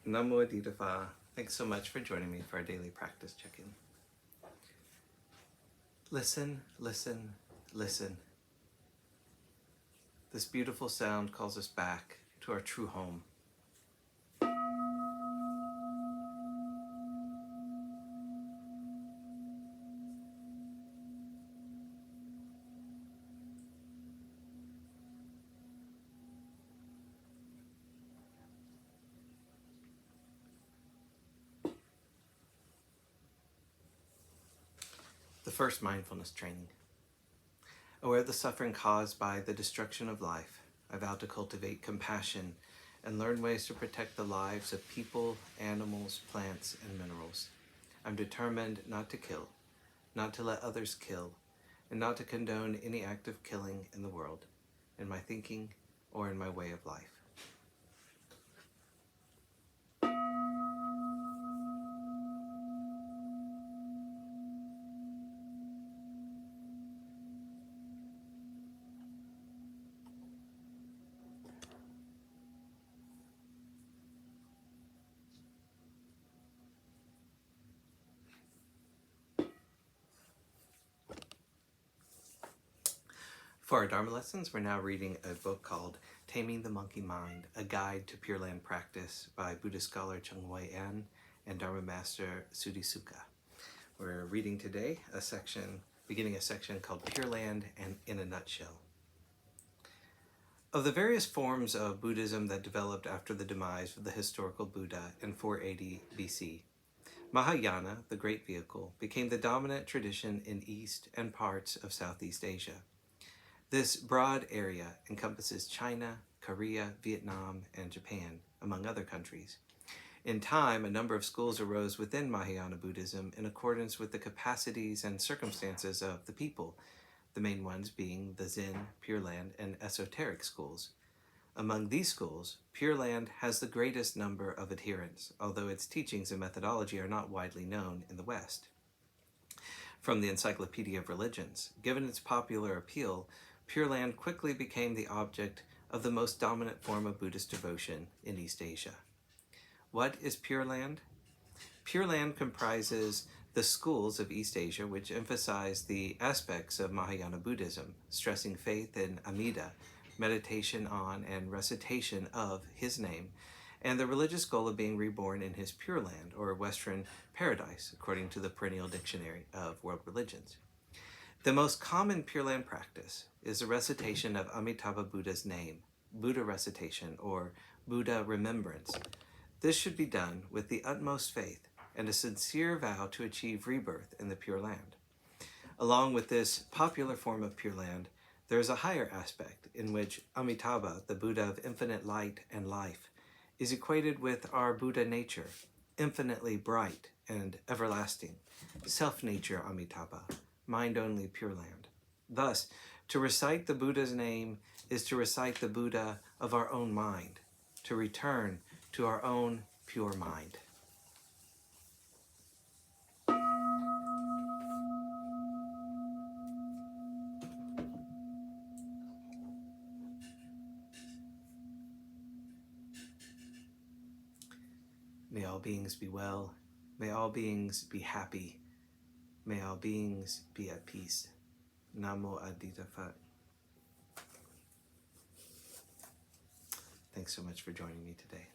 Namo Adita Phat. Thanks so much for joining me for our daily practice check-in. Listen, listen, listen. This beautiful sound calls us back to our true home. The first mindfulness training. Aware of the suffering caused by the destruction of life, I vow to cultivate compassion and learn ways to protect the lives of people, animals, plants, and minerals. I'm determined not to kill, not to let others kill, and not to condone any act of killing in the world, in my thinking, or in my way of life. For our Dharma lessons, we're now reading a book called Taming the Monkey Mind, A Guide to Pure Land Practice by Buddhist scholar Cheng Wei-an and Dharma master Suddhisukha. We're reading today beginning a section called Pure Land and in a Nutshell. Of the various forms of Buddhism that developed after the demise of the historical Buddha in 480 BC, Mahayana, the Great Vehicle, became the dominant tradition in East and parts of Southeast Asia. This broad area encompasses China, Korea, Vietnam, and Japan, among other countries. In time, a number of schools arose within Mahayana Buddhism in accordance with the capacities and circumstances of the people, the main ones being the Zen, Pure Land, and esoteric schools. Among these schools, Pure Land has the greatest number of adherents, although its teachings and methodology are not widely known in the West. From the Encyclopedia of Religions, given its popular appeal, Pure Land quickly became the object of the most dominant form of Buddhist devotion in East Asia. What is Pure Land? Pure Land comprises the schools of East Asia which emphasize the aspects of Mahayana Buddhism, stressing faith in Amida, meditation on and recitation of his name, and the religious goal of being reborn in his Pure Land, or Western Paradise, according to the Perennial Dictionary of World Religions. The most common Pure Land practice is the recitation of Amitabha Buddha's name, Buddha recitation, or Buddha remembrance. This should be done with the utmost faith and a sincere vow to achieve rebirth in the Pure Land. Along with this popular form of Pure Land, there is a higher aspect in which Amitabha, the Buddha of infinite light and life, is equated with our Buddha nature, infinitely bright and everlasting, self-nature Amitabha, mind-only Pure Land. Thus, to recite the Buddha's name is to recite the Buddha of our own mind, to return to our own pure mind. May all beings be well. May all beings be happy. May all beings be at peace. Namo Adita Phat. Thanks so much for joining me today.